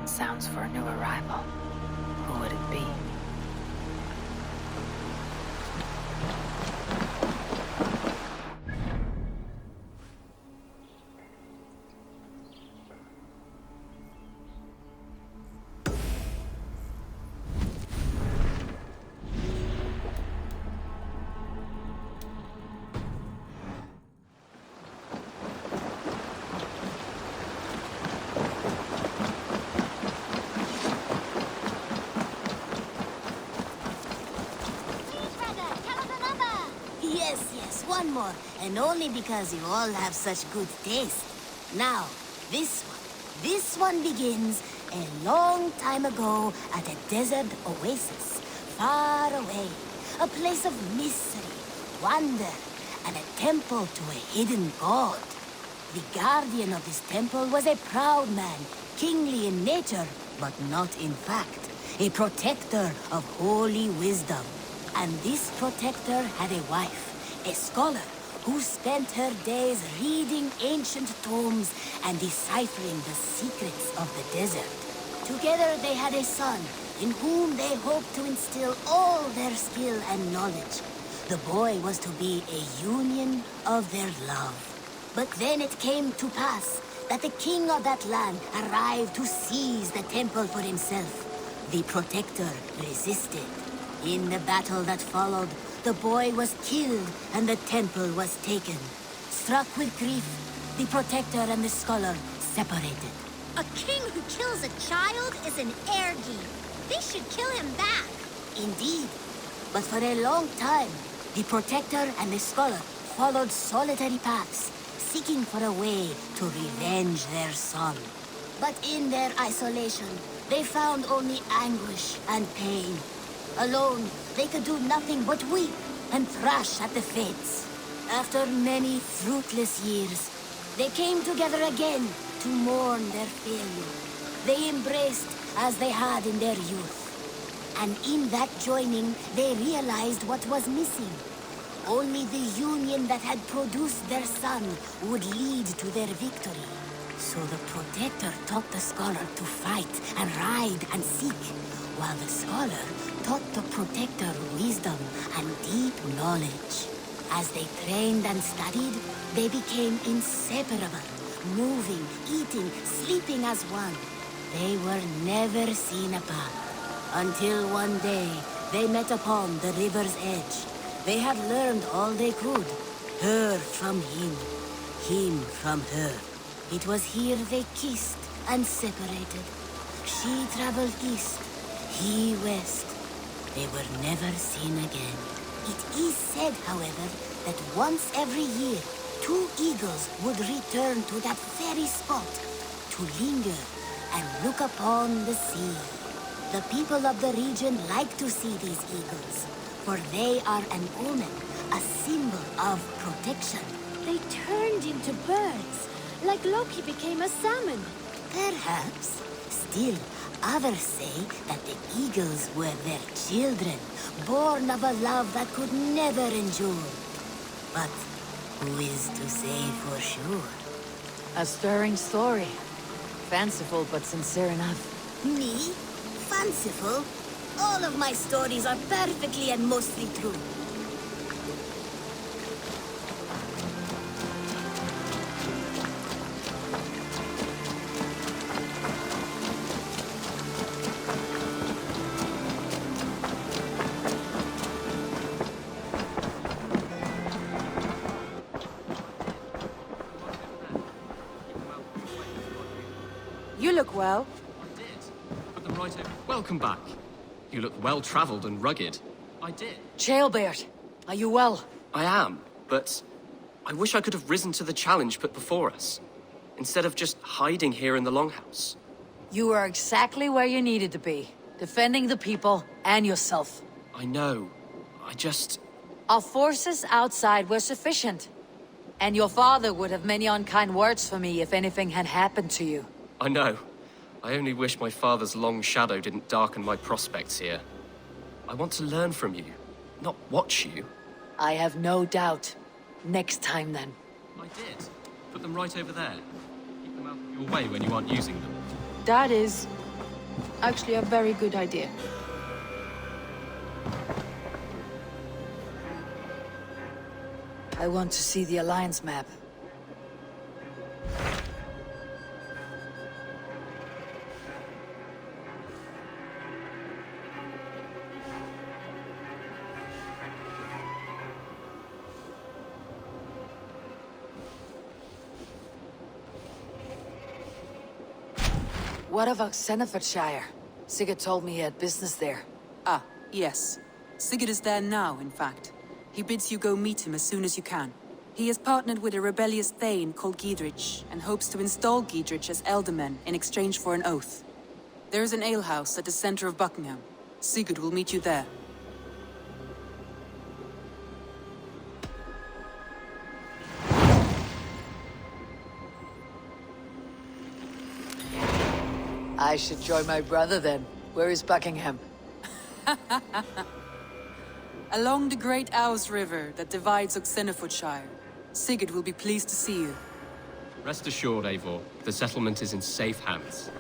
different sounds for a new arrival. Who would it be? Yes, one more, and only because you all have such good taste. Now, this one begins a long time ago at a desert oasis, far away. A place of mystery, wonder, and a temple to a hidden god. The guardian of this temple was a proud man, kingly in nature, but not in fact. A protector of holy wisdom. And this protector had a wife, a scholar, who spent her days reading ancient tomes and deciphering the secrets of the desert. Together they had a son, in whom they hoped to instill all their skill and knowledge. The boy was to be a union of their love. But then it came to pass that the king of that land arrived to seize the temple for himself. The protector resisted. In the battle that followed, the boy was killed and the temple was taken. Struck with grief, the protector and the scholar separated. A king who kills a child is an ergi. They should kill him back. Indeed. But for a long time, the protector and the scholar followed solitary paths, seeking for a way to revenge their son. But in their isolation, they found only anguish and pain. Alone, they could do nothing but weep and thrash at the fates. After many fruitless years, they came together again to mourn their failure. They embraced as they had in their youth. And in that joining, they realized what was missing. Only the union that had produced their son would lead to their victory. So the protector taught the scholar to fight and ride and seek, while the scholar taught the protector wisdom and deep knowledge. As they trained and studied, they became inseparable, moving, eating, sleeping as one. They were never seen apart, until one day they met upon the river's edge. They had learned all they could, her from him from her. It was here they kissed and separated. She traveled east, he west. They were never seen again. It is said, however, that once every year, 2 eagles would return to that very spot to linger and look upon the sea. The people of the region like to see these eagles, for they are an omen, a symbol of protection. They turned into birds, like Loki became a salmon. Perhaps. Still, others say that the eagles were their children, born of a love that could never endure. But who is to say for sure? A stirring story. Fanciful but sincere enough. Me? Fanciful? All of my stories are perfectly and mostly true. You look well. I did. Put them right over. Welcome back. You look well-traveled and rugged. I did. Jailbird, are you well? I am, but I wish I could have risen to the challenge put before us, instead of just hiding here in the Longhouse. You were exactly where you needed to be, defending the people and yourself. I know. Our forces outside were sufficient. And your father would have many unkind words for me if anything had happened to you. I know. I only wish my father's long shadow didn't darken my prospects here. I want to learn from you, not watch you. I have no doubt. Next time, then. I did. Put them right over there. Keep them out of your way when you aren't using them. That is Actually, a very good idea. I want to see the Alliance map. What about Xenofordshire? Sigurd told me he had business there. Ah, yes. Sigurd is there now, in fact. He bids you go meet him as soon as you can. He has partnered with a rebellious Thane called Giedrich, and hopes to install Giedrich as Elderman in exchange for an oath. There is an alehouse at the center of Buckingham. Sigurd will meet you there. I should join my brother then. Where is Buckingham? Along the great Ouse River that divides Xenofordshire. Sigurd will be pleased to see you. Rest assured, Eivor, the settlement is in safe hands.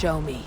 Show me.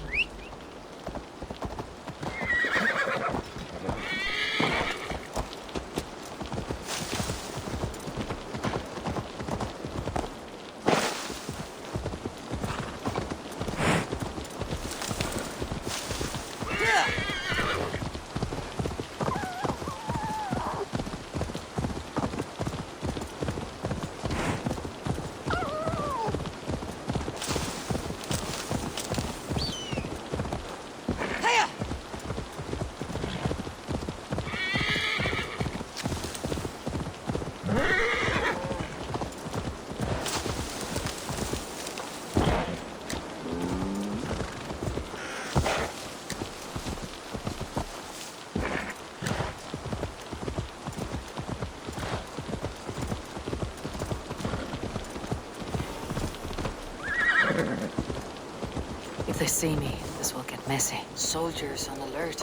If they see me, this will get messy. Soldiers on alert.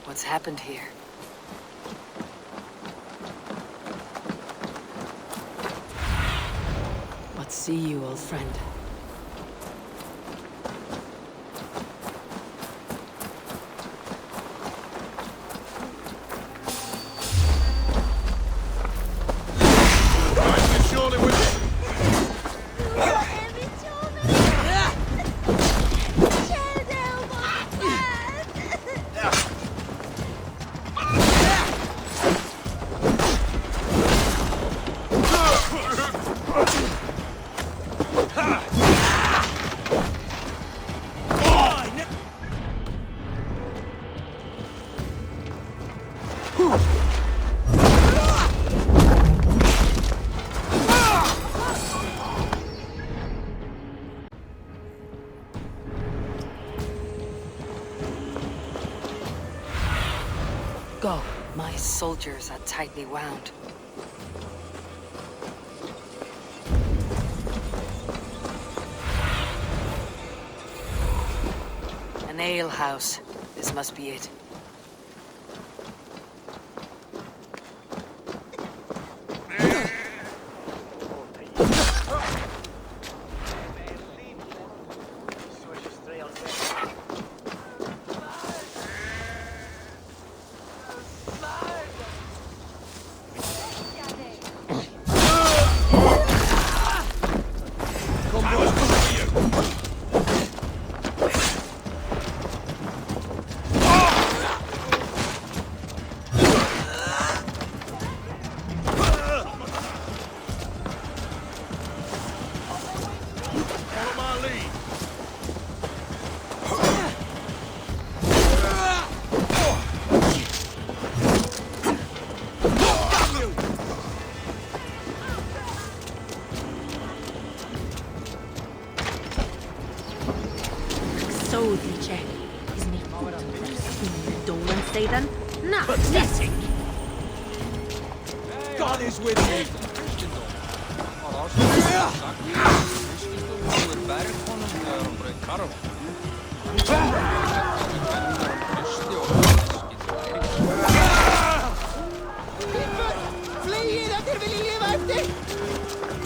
What's happened here? What see you, old friend? Go. My soldiers are tightly wound. An ale house. This must be it. Now, Pathetic! God is with me!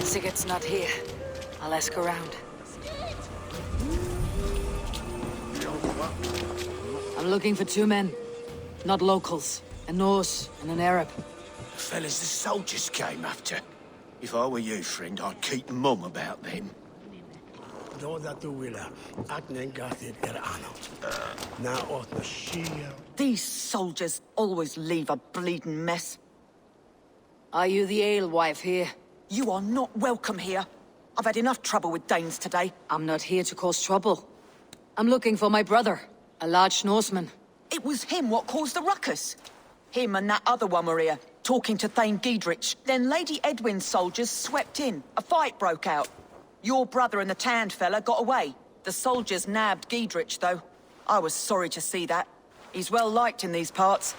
Sigurd's not here. I'll ask around. I'm looking for two men. Not locals. A Norse and an Arab. The fellas the soldiers came after. If I were you, friend, I'd keep mum about them. These soldiers always leave a bleeding mess. Are you the alewife here? You are not welcome here. I've had enough trouble with Danes today. I'm not here to cause trouble. I'm looking for my brother, a large Norseman. It was him what caused the ruckus. Him and that other one were here, talking to Thane Giedrich. Then Lady Edwin's soldiers swept in. A fight broke out. Your brother and the tanned fella got away. The soldiers nabbed Giedrich, though. I was sorry to see that. He's well liked in these parts.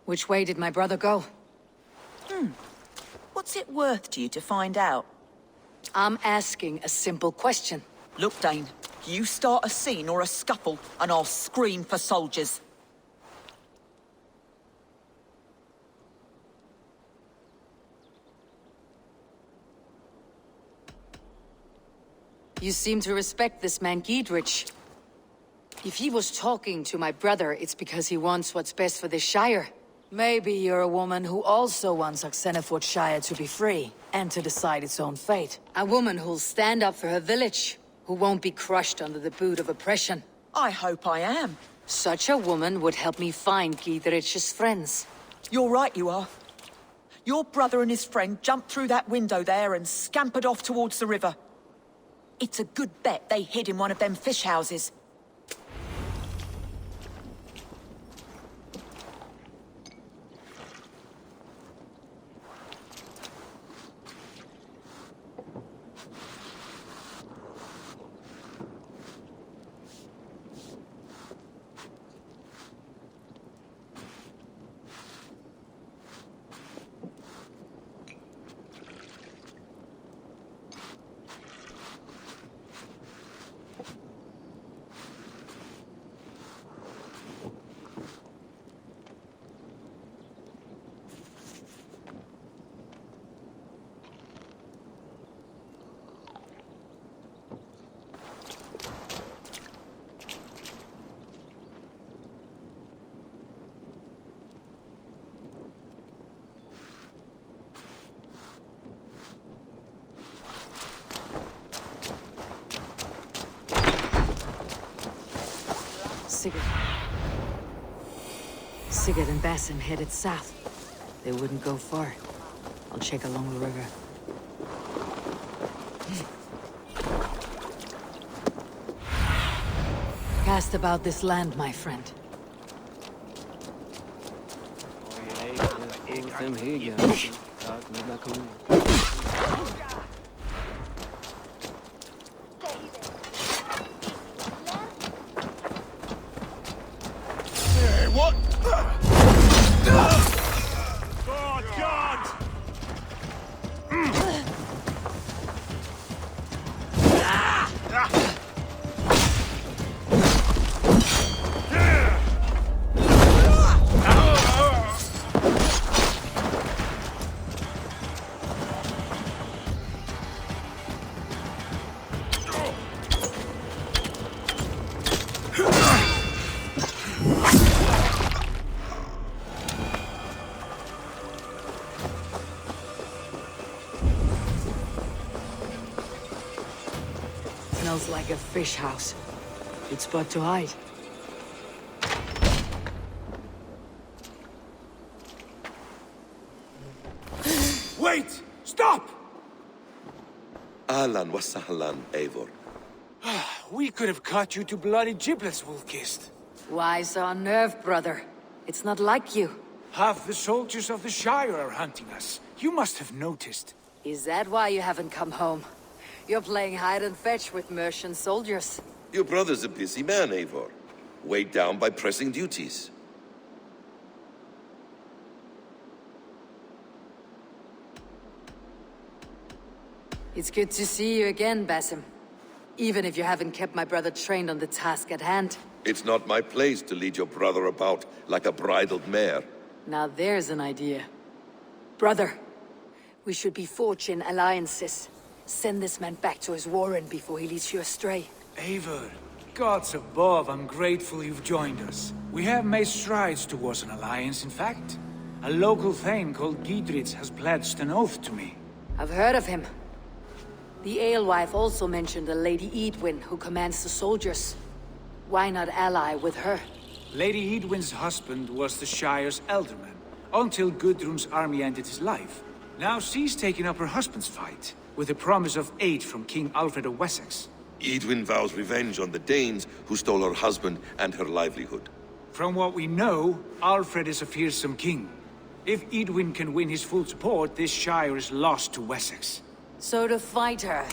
Which way did my brother go? What's it worth to you to find out? I'm asking a simple question. Look, Dane, you start a scene or a scuffle, and I'll scream for soldiers. You seem to respect this man Giedrich. If he was talking to my brother, it's because he wants what's best for this Shire. Maybe you're a woman who also wants Oxenford Shire to be free, and to decide its own fate. A woman who'll stand up for her village, who won't be crushed under the boot of oppression. I hope I am. Such a woman would help me find Giedrich's friends. You're right, you are. Your brother and his friend jumped through that window there and scampered off towards the river. It's a good bet they hid in one of them fish houses. Sigurd and Basim headed south. They wouldn't go far. I'll check along the river. Cast about this land, my friend. What? Oh, God! Smells like a fish house. Good spot to hide. Wait! Stop! Ahlan wa sahlan, Eivor. We could have cut you to bloody giblets, Wolf-kissed. Why so unnerved, brother? It's not like you. Half the soldiers of the Shire are hunting us. You must have noticed. Is that why you haven't come home? You're playing hide and fetch with Mercian soldiers. Your brother's a busy man, Eivor. Weighed down by pressing duties. It's good to see you again, Basim. Even if you haven't kept my brother trained on the task at hand. It's not my place to lead your brother about like a bridled mare. Now there's an idea. Brother, we should be forging alliances. Send this man back to his warren before he leads you astray. Eivor, gods above, I'm grateful you've joined us. We have made strides towards an alliance, in fact. A local thane called Giedrich has pledged an oath to me. I've heard of him. The alewife also mentioned a Lady Edwin who commands the soldiers. Why not ally with her? Lady Edwin's husband was the Shire's elderman, until Gudrun's army ended his life. Now she's taking up her husband's fight, with a promise of aid from King Alfred of Wessex. Edwin vows revenge on the Danes who stole her husband and her livelihood. From what we know, Alfred is a fearsome king. If Edwin can win his full support, this Shire is lost to Wessex. So to fight her,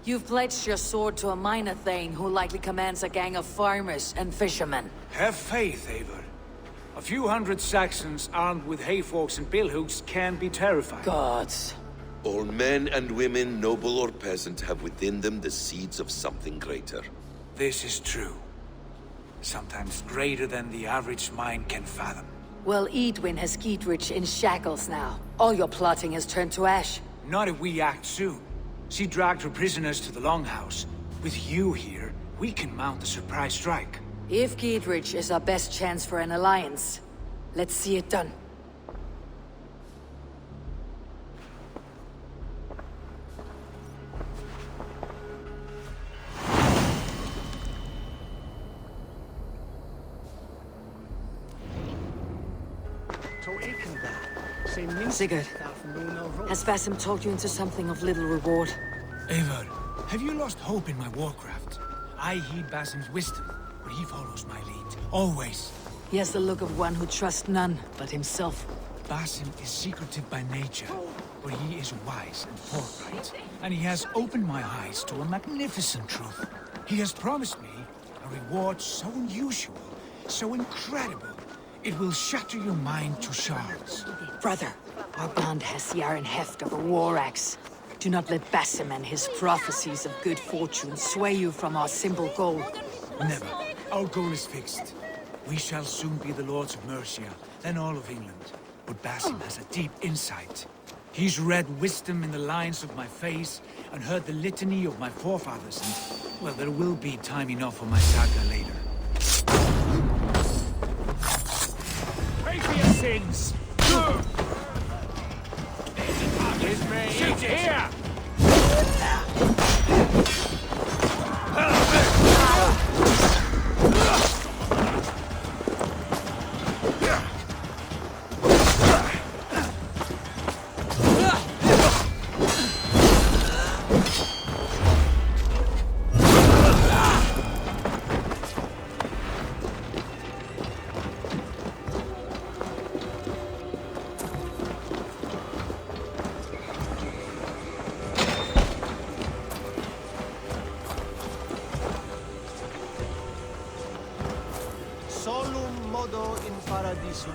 you've pledged your sword to a minor thane who likely commands a gang of farmers and fishermen. Have faith, Eivor. A few hundred Saxons armed with hayforks and billhooks can be terrifying. Gods. All men and women, noble or peasant, have within them the seeds of something greater. This is true. Sometimes greater than the average mind can fathom. Well, Edwin has Giedrich in shackles now. All your plotting has turned to ash. Not if we act soon. She dragged her prisoners to the Longhouse. With you here, we can mount a surprise strike. If Giedrich is our best chance for an alliance, let's see it done. Sigurd, has Basim talked you into something of little reward? Eivor, have you lost hope in my warcraft? I heed Basim's wisdom, but he follows my lead. Always. He has the look of one who trusts none but himself. Basim is secretive by nature, but he is wise and forthright. And he has opened my eyes to a magnificent truth. He has promised me a reward so unusual, so incredible, it will shatter your mind to shards. Brother, our band has the iron heft of a war axe. Do not let Basim and his prophecies of good fortune sway you from our simple goal. Never. Our goal is fixed. We shall soon be the lords of Mercia, then all of England. But Basim has a deep insight. He's read wisdom in the lines of my face, and heard the litany of my forefathers, and, well, there will be time enough for my saga later. Pray for your sins! Shoot here! Solum modo in paradisum.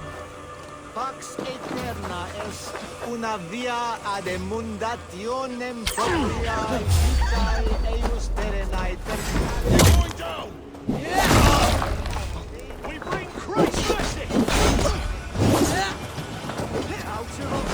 Pax eterna est una via ad emundationem propria vitae eius terrenae terminale. You're going down! We bring Christ mercy! Outer of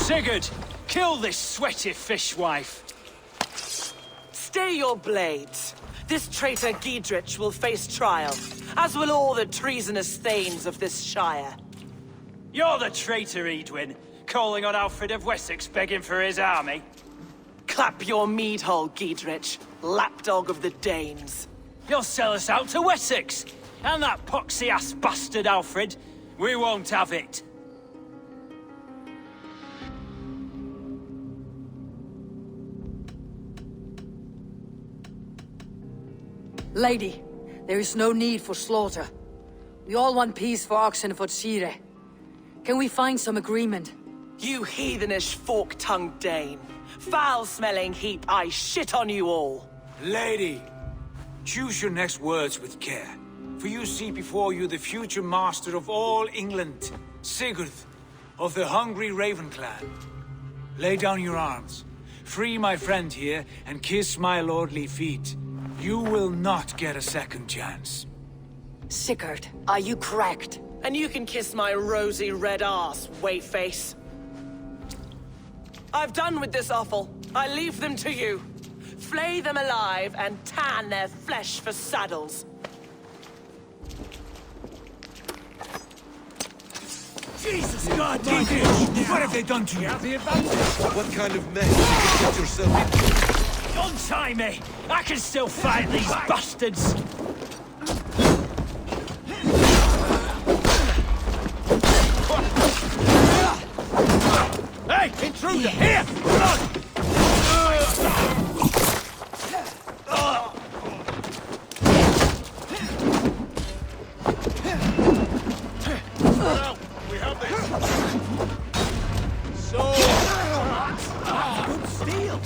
Sigurd, kill this sweaty fishwife. Stay your blades. This traitor Giedrich will face trial, as will all the treasonous thanes of this shire. You're the traitor, Edwin, calling on Alfred of Wessex begging for his army. Clap your mead hole, Giedrich, lapdog of the Danes. You'll sell us out to Wessex, and that poxy-ass bastard Alfred. We won't have it. Lady, there is no need for slaughter. We all want peace for Oxenford. Can we find some agreement? You heathenish fork-tongued Dane. Foul-smelling heap, I shit on you all. Lady, choose your next words with care. For you see before you the future master of all England, Sigurd, of the hungry Raven clan. Lay down your arms. Free my friend here, and kiss my lordly feet. You will not get a second chance. Sigurd, are you cracked? And you can kiss my rosy red ass, wayface. I've done with this offal. I leave them to you. Flay them alive and tan their flesh for saddles. Jesus God, Giedrich! What have they done to you? What kind of mess did you get yourself into? Untie me! I can still fight these bastards! Hey! Intruder! Here! We have this. So... good steel.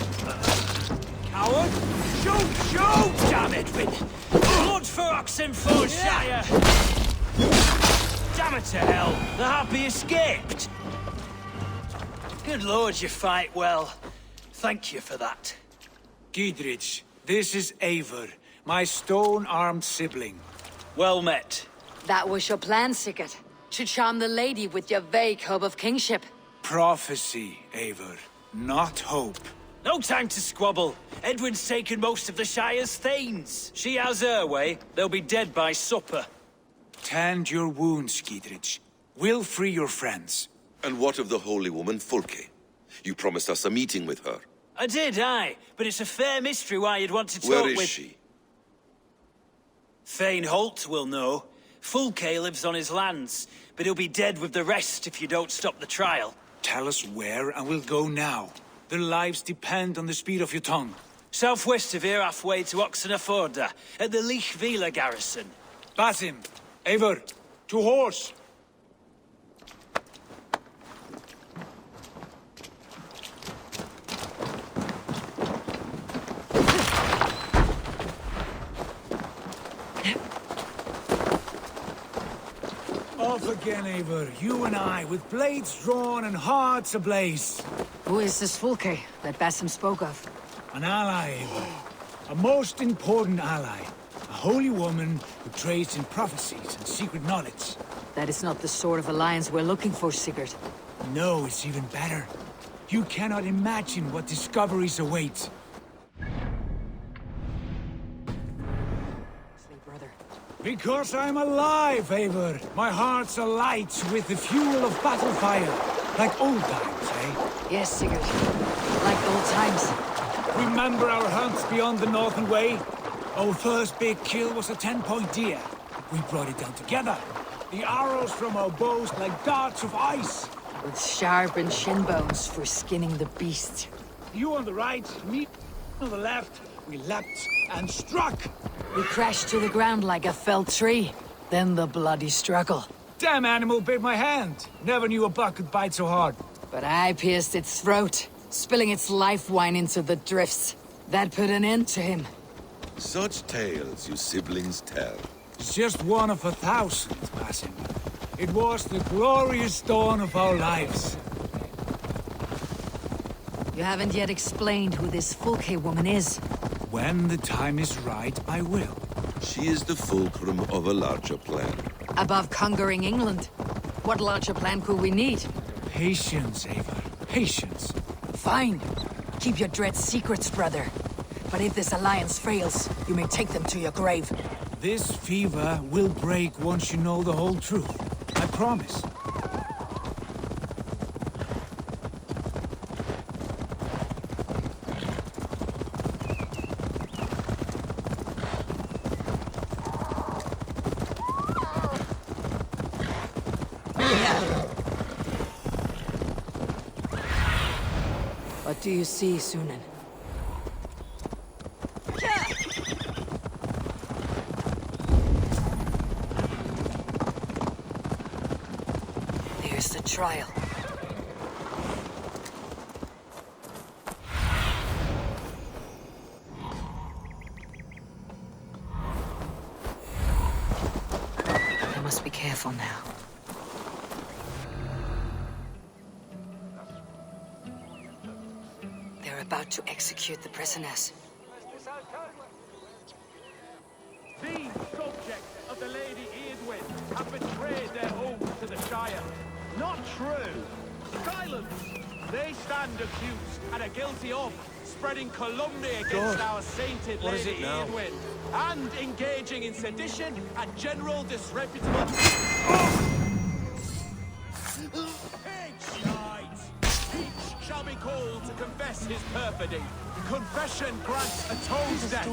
Coward! Shoot! Shoot! Damn it, Edwin! Blood for Oxenfordshire! Damn it to hell! The Happy escaped! Good lord, you fight well. Thank you for that. Giedrich, this is Eivor, my stone-armed sibling. Well met. That was your plan, Sigurd. To charm the lady with your vague hope of kingship. Prophecy, Eivor, not hope. No time to squabble. Edwin's taken most of the Shire's thanes. She has her way. They'll be dead by supper. Tend your wounds, Giedrich. We'll free your friends. And what of the holy woman Fulke? You promised us a meeting with her. I did, aye. But it's a fair mystery why you'd want to talk Where with... is she? Thane Holt will know. Fulke lives on his lands, but he'll be dead with the rest if you don't stop the trial. Tell us where, and we'll go now. Their lives depend on the speed of your tongue. Southwest of here, halfway to Oxenaforda, at the Lichvila garrison. Basim, Eivor, to horse! Off again, Eivor. You and I, with blades drawn and hearts ablaze. Who is this Fulke that Basim spoke of? An ally, Eivor. A most important ally. A holy woman who trades in prophecies and secret knowledge. That is not the sort of alliance we're looking for, Sigurd. No, it's even better. You cannot imagine what discoveries await. Brother. Because I'm alive, Eivor. My heart's alight with the fuel of battle fire. Like old times, eh? Yes, Sigurd. Like old times. Remember our hunts beyond the Northern Way? Our first big kill was a 10-point deer. We brought it down together. The arrows from our bows like darts of ice. With sharpened shin bones for skinning the beast. You on the right, me on the left. We leapt and struck. We crashed to the ground like a felled tree. Then the bloody struggle. Damn animal bit my hand. Never knew a buck could bite so hard. But I pierced its throat, spilling its life wine into the drifts. That put an end to him. Such tales you siblings tell. It's just one of 1,000, Basim. It was the glorious dawn of our lives. You haven't yet explained who this Fulke woman is. When the time is right, I will. She is the fulcrum of a larger plan. Above conquering England, what larger plan could we need? Patience, Eivor. Patience. Fine. Keep your dread secrets, brother. But if this alliance fails, you may take them to your grave. This fever will break once you know the whole truth. I promise. What do you see, Sunan? There's the trial. I must be careful now. They're about to execute the prisoners. These subjects of the Lady Edwin have betrayed their oath to the Shire. Not true. Silence! They stand accused and are guilty of spreading calumny against our sainted Lady Edwin and engaging in sedition and general disreputable... Each shall be called to confess his perfidy. Confession grants atones death.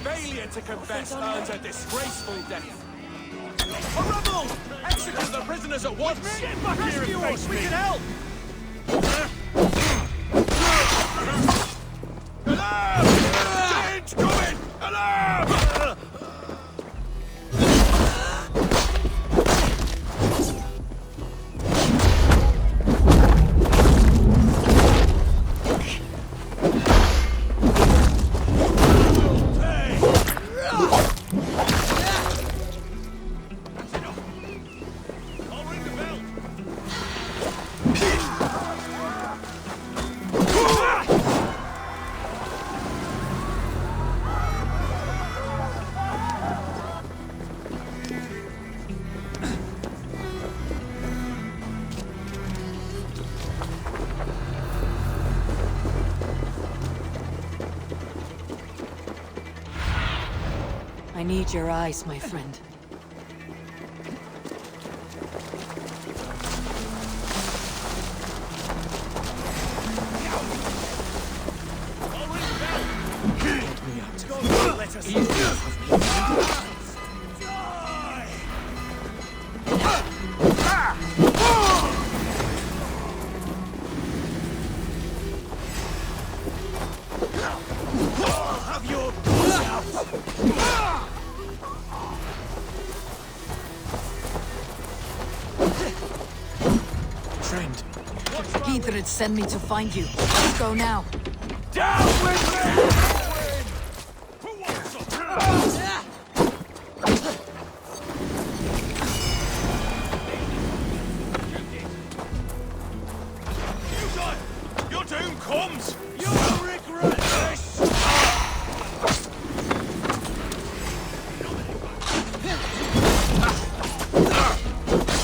Failure to confess earns a disgraceful death. A rebel! Execute the prisoners at once! Rescue us! We can help! Alarm! Change going! Alarm! I need your eyes, my friend. Gidrid sent me to find you. Let's go now. Down with me! Your doom comes! You'll regret this!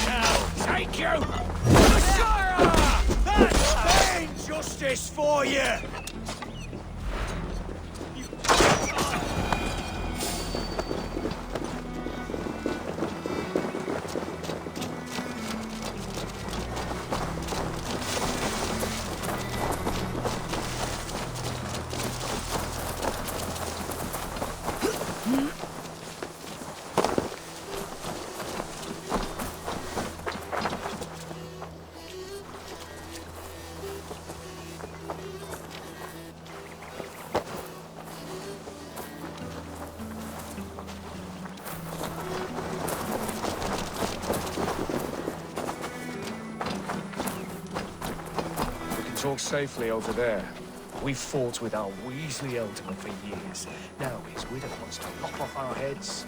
I'll take you! That's vain justice for you! Talk safely over there. We've fought with our Weasley Ealdorman for years. Now his widow wants to lop off our heads.